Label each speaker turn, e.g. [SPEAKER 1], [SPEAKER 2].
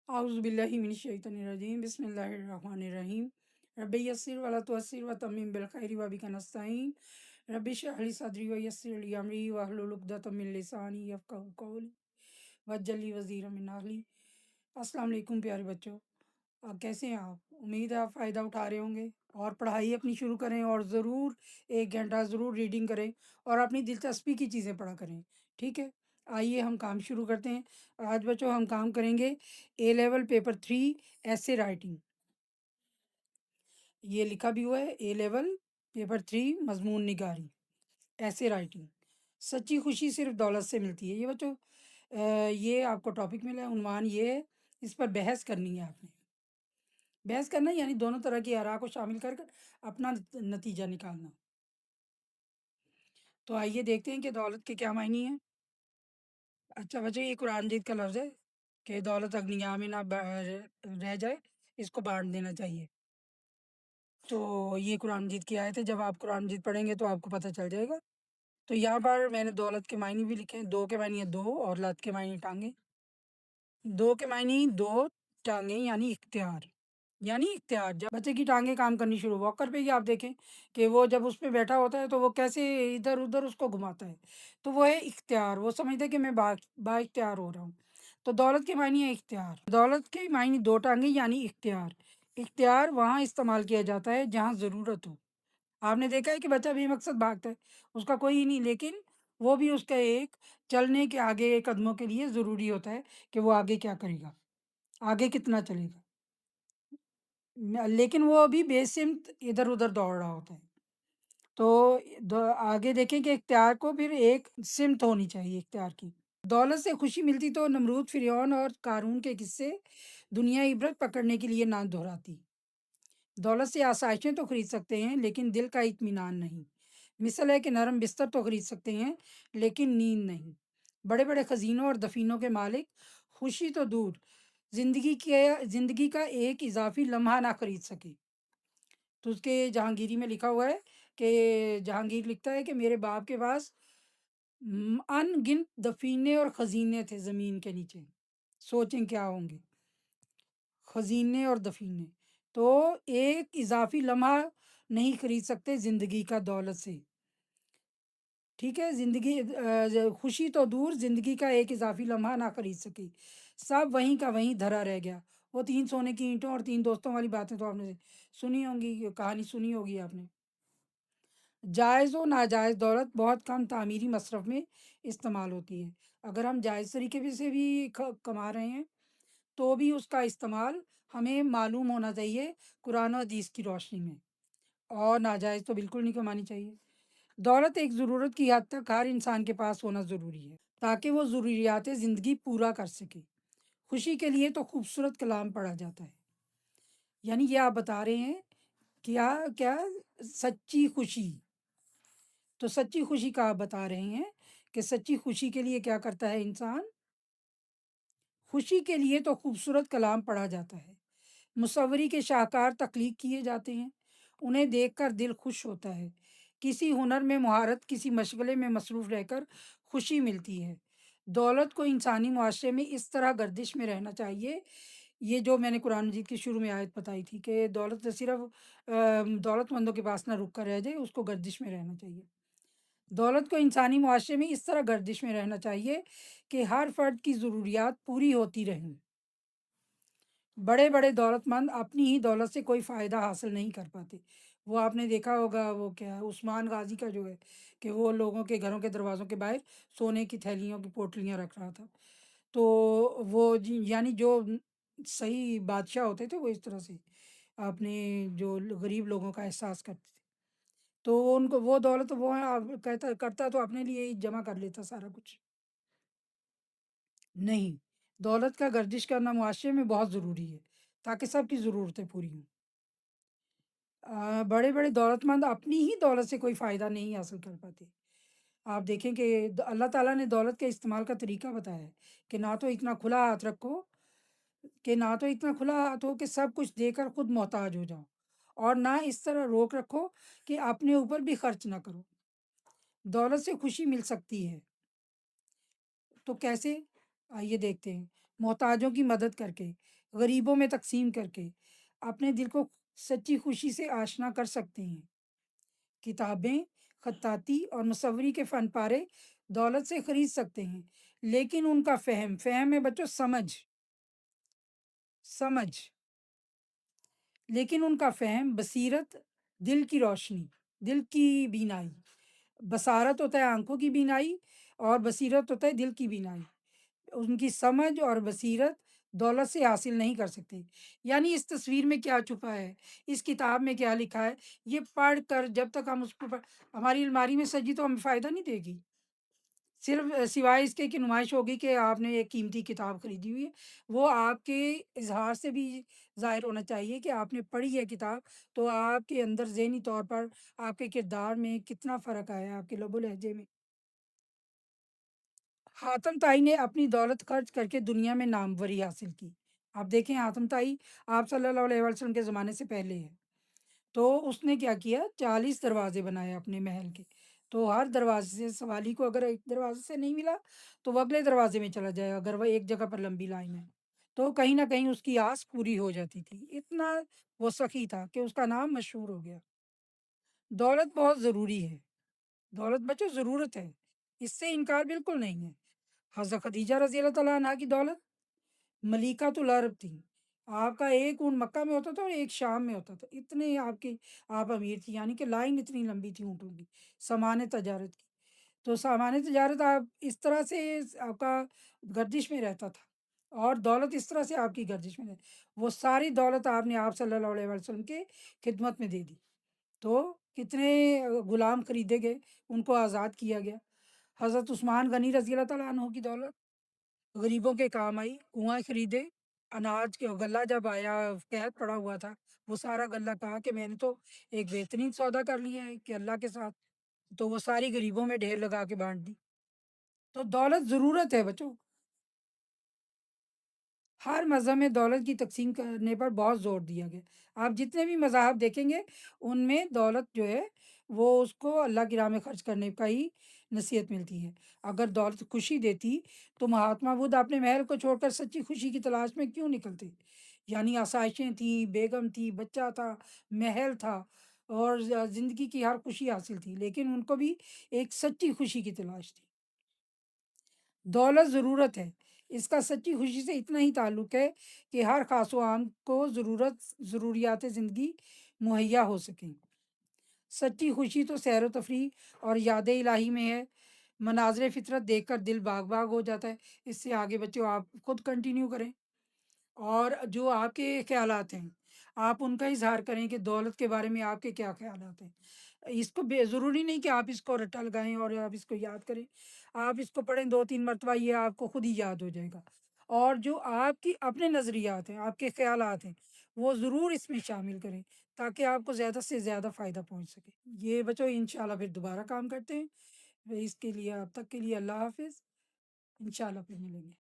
[SPEAKER 1] अऊज़ु बिल्लाहि मिनश्शैतानिर्रजीम बिस्मिल्लाहिर्रहमानिर्रहीम रब्बि यस्सिर वला तुअस्सिर वतम्मिम बिल खैरि व बिका नस्तईन रब्बि इश्रह ली सदरी व यस्सिर ली अमरी वहलुल उक़दतम मिन लिसानी यफ़क़हू क़ौली वज्जल ली वज़ीरम मिन अहली। अस्सलाम वालेकुम प्यारे बच्चों, कैसे हैं आप? उम्मीद है आप फ़ायदा उठा रहे होंगे और पढ़ाई अपनी शुरू करें और ज़रूर 1 घंटा ज़रूर रीडिंग करें और अपनी दिलचस्पी की चीज़ें पढ़ा करें। ठीक है, आइए हम काम शुरू करते हैं। आज बच्चों हम काम करेंगे ए लेवल पेपर 3 ऐसे राइटिंग। ये लिखा भी हुआ है ए लेवल पेपर 3 मजमून निगारी ऐसे राइटिंग। सच्ची खुशी सिर्फ दौलत से मिलती है। ये बच्चों ये आपको टॉपिक मिला है, उन्वान ये है, इस पर बहस करनी है आपने। बहस करना यानी दोनों तरह की आरा को शामिल कर अपना नतीजा निकालना। तो आइए देखते हैं कि दौलत के क्या मायने हैं। अच्छा बच्चों, ये कुरान मजीद का लफ्ज़ है कि दौलत अगनिया में ना रह जाए, इसको बांट देना चाहिए। तो ये कुरान मजीद की आयत है। जब आप कुरान मजीद पढ़ेंगे तो आपको पता चल जाएगा। तो यहाँ पर मैंने दौलत के मायने भी लिखे हैं। दो के मायने हैं दो और लत के मायने टांगे। दो के मायने दो टांगे यानी इख्तियार। जब बच्चे की टांगे काम करनी शुरू, वॉकर पे ही आप देखें कि वो जब उस पे बैठा होता है तो वो कैसे इधर उधर उसको घुमाता है, तो वो है इख्तियार। वो समझते हैं कि मैं बा इख्तियार हो रहा हूँ। तो दौलत के मायने है इख्तियार। दौलत के मायने दो टांगे यानी इख्तियार। इख्तियार वहाँ इस्तेमाल किया जाता है जहाँ ज़रूरत हो। आपने देखा है कि बच्चा बेमकसद भागता है, उसका कोई ही नहीं, लेकिन वो भी उसका एक चलने के आगे कदमों के लिए ज़रूरी होता है कि वो आगे क्या करेगा, आगे कितना चलेगा। लेकिन वो अभी बेसिम्त इधर-उधर दौड़ रहा होता है। तो आगे देखें कि इख्तियार को फिर एक सिमत होनी चाहिए इख्तियार की। दौलत से खुशी मिलती तो नमरूद, फ़िरौन और क़ारून के किस्से दुनिया इबरत पकड़ने के लिए ना दोहराती। दौलत से आसाइशें तो खरीद सकते हैं लेकिन दिल का इत्मीनान नहीं। मिसल है कि नरम बिस्तर तो खरीद सकते हैं लेकिन नींद नहीं। बड़े बड़े खजीनों और दफीनों के मालिक खुशी तो दूर, जिंदगी का एक इजाफी लम्हा ना खरीद सके। तो उसके जहांगीरी में लिखा हुआ है कि जहांगीर लिखता है कि मेरे बाप के पास अनगिनत दफीने और खजीने थे ज़मीन के नीचे। सोचें क्या होंगे खजीने और दफीने। तो एक इजाफी लम्हा नहीं खरीद सकते ज़िंदगी का दौलत से। ठीक है, खुशी तो दूर, ज़िंदगी का एक इजाफी लम्हा ना खरीद सकी। सब वहीं का वहीं धरा रह गया। वो 3 सोने की ईंटों और 3 दोस्तों वाली बातें तो आपने सुनी होंगी, कहानी सुनी होगी आपने। जायज़ व नाजायज़ दौलत बहुत कम तामीरी मसरफ़ में इस्तेमाल होती है। अगर हम जायज़ तरीके से भी कमा रहे हैं तो भी उसका इस्तेमाल हमें मालूम होना चाहिए कुरान और हदीस की रोशनी में, और नाजायज़ तो बिल्कुल नहीं कमानी चाहिए। दौलत एक ज़रूरत की हद तक हर इंसान के पास होना ज़रूरी है ताकि वो ज़रूरियात ज़िंदगी पूरा कर सके। खुशी के लिए तो खूबसूरत कलाम पढ़ा जाता है। यानी ये आप बता रहे हैं क्या क्या सच्ची खुशी। तो सच्ची खुशी का आप बता रहे हैं कि सच्ची खुशी के लिए क्या करता है इंसान। खुशी के लिए तो खूबसूरत कलाम पढ़ा जाता है, मुसव्वरी के शाहकार तख्लीक किए जाते हैं, उन्हें देखकर दिल खुश होता है। किसी हुनर में महारत, किसी मशगले में मसरूफ़ रहकर खुशी मिलती है। दौलत को इंसानी मुआशरे में इस तरह गर्दिश में रहना चाहिए। ये जो मैंने कुरान मजीद की शुरू में आयत बताई थी कि दौलत सिर्फ दौलतमंदों के पास ना रुक कर रह जाए, उसको गर्दिश में रहना चाहिए। दौलत को इंसानी मुआशरे में इस तरह गर्दिश में रहना चाहिए कि हर फर्द की ज़रूरियात पूरी होती रहें। बड़े बड़े दौलतमंद अपनी ही दौलत से कोई फ़ायदा हासिल नहीं कर पाते। वो आपने देखा होगा, वो क्या है उस्मान गाज़ी का जो है कि वो लोगों के घरों के दरवाज़ों के बाहर सोने की थैलियों की पोटलियाँ रख रहा था। तो वो यानी जो सही बादशाह होते थे वो इस तरह से अपने जो गरीब लोगों का एहसास करते थे। तो उनको वो दौलत वो कहता करता तो अपने लिए ही जमा कर लेता सारा कुछ। नहीं, दौलत का गर्दिश करना मुआशरे में बहुत ज़रूरी है ताकि सबकी ज़रूरतें पूरी हों। बड़े-बड़े दौलतमंद अपनी ही दौलत से कोई फ़ायदा नहीं हासिल कर पाते। आप देखें कि अल्लाह ताला ने दौलत के इस्तेमाल का तरीका बताया है कि ना तो इतना खुला हाथ रखो कि सब कुछ देकर खुद मोहताज हो जाओ, और ना इस तरह रोक रखो कि अपने ऊपर भी खर्च ना करो। दौलत से खुशी मिल सकती है, तो कैसे? आइए देखते हैं। मोहताजों की मदद करके, غریبوں میں تقسیم کر کے اپنے دل کو سچی خوشی سے آشنا کر سکتے ہیں۔ کتابیں، خطاطی اور مصوری کے فن پارے دولت سے خرید سکتے ہیں، لیکن ان کا فہم ہے بچوں، سمجھ، لیکن ان کا فہم، بصیرت، دل کی روشنی، دل کی بینائی، بصارت ہوتا ہے آنکھوں کی بینائی اور بصیرت ہوتا ہے دل کی بینائی۔ ان کی سمجھ اور بصیرت دولت سے حاصل نہیں کر سکتے۔ یعنی اس تصویر میں کیا چھپا ہے، اس کتاب میں کیا لکھا ہے، یہ پڑھ کر جب تک ہم اس کو ہماری الماری میں سجی تو ہمیں فائدہ نہیں دے گی، صرف سوائے اس کے کہ نمائش ہوگی کہ آپ نے ایک قیمتی کتاب خریدی ہوئی ہے، وہ آپ کے اظہار سے بھی ظاہر ہونا چاہیے کہ آپ نے پڑھی ہے کتاب، تو آپ کے اندر ذہنی طور پر آپ کے کردار میں کتنا فرق آیا ہے، آپ کے لب و لہجے میں۔ حاتم طائی نے اپنی دولت خرچ کر کے دنیا میں ناموری حاصل کی۔ آپ دیکھیں حاتم طائی آپ صلی اللہ علیہ وسلم کے زمانے سے پہلے ہے، تو اس نے کیا کیا، 40 دروازے بنائے اپنے محل کے، تو ہر دروازے سے سوالی کو اگر ایک دروازے سے نہیں ملا تو وہ اگلے دروازے میں چلا جائے، اگر وہ ایک جگہ پر لمبی لائن ہے تو کہیں نہ کہیں اس کی آس پوری ہو جاتی تھی، اتنا وہ سخی تھا کہ اس کا نام مشہور ہو گیا۔ دولت بہت ضروری ہے، دولت بچوں ضرورت ہے، اس سے انکار بالکل نہیں ہے۔ حضرت خدیجہ رضی اللہ تعالیٰ عنہا کی دولت ملیکۃ العرب تھی، آپ کا ایک اونٹ مکہ میں ہوتا تھا اور ایک شام میں ہوتا تھا، اتنے آپ امیر تھی، یعنی کہ لائن اتنی لمبی تھی اونٹوں کی، سامان تجارت کی، تو سامان تجارت آپ اس طرح سے آپ کا گردش میں رہتا تھا اور دولت اس طرح سے آپ کی گردش میں رہتی، وہ ساری دولت آپ نے آپ صلی اللہ علیہ وسلم کے خدمت میں دے دی، تو کتنے غلام خریدے گئے، ان کو آزاد کیا گیا۔ حضرت عثمان غنی رضی اللہ تعالیٰ عنہ کی دولت غریبوں کے کام آئی، کنواں خریدے، اناج کے غلہ جب آیا، قحط پڑا ہوا تھا، وہ سارا غلہ کہا کہ میں نے تو ایک بہترین سودا کر لیا ہے کہ اللہ کے ساتھ، تو وہ ساری غریبوں میں ڈھیر لگا کے بانٹ دی۔ تو دولت ضرورت ہے بچوں، ہر مذہب میں دولت کی تقسیم کرنے پر بہت زور دیا گیا، آپ جتنے بھی مذاہب دیکھیں گے ان میں دولت جو ہے وہ اس کو اللہ کی راہ میں خرچ کرنے کا ہی نصیحت ملتی ہے۔ اگر دولت خوشی دیتی تو مہاتما بدھ اپنے محل کو چھوڑ کر سچی خوشی کی تلاش میں کیوں نکلتے، یعنی آسائشیں تھیں، بیگم تھی، بچہ تھا، محل تھا اور زندگی کی ہر خوشی حاصل تھی، لیکن ان کو بھی ایک سچی خوشی کی تلاش تھی۔ دولت ضرورت ہے، اس کا سچی خوشی سے اتنا ہی تعلق ہے کہ ہر خاص و عام کو ضروریات زندگی مہیا ہو سکیں۔ سچی خوشی تو سیر و تفریح اور یاد الہی میں ہے، مناظر فطرت دیکھ کر دل باغ باغ ہو جاتا ہے۔ اس سے آگے بچوں آپ خود کنٹینیو کریں، اور جو آپ کے خیالات ہیں آپ ان کا اظہار کریں کہ دولت کے بارے میں آپ کے کیا خیالات ہیں۔ اس کو ضروری نہیں کہ آپ اس کو رٹا لگائیں اور آپ اس کو یاد کریں، آپ اس کو پڑھیں 2 3 مرتبہ، یہ آپ کو خود ہی یاد ہو جائے گا، اور جو آپ کی اپنے نظریات ہیں، آپ کے خیالات ہیں، وہ ضرور اس میں شامل کریں تاکہ آپ کو زیادہ سے زیادہ فائدہ پہنچ سکے۔ یہ بچوں انشاءاللہ پھر دوبارہ کام کرتے ہیں، اس کے لیے اب تک کے لیے اللہ حافظ، انشاءاللہ پھر ملیں گے۔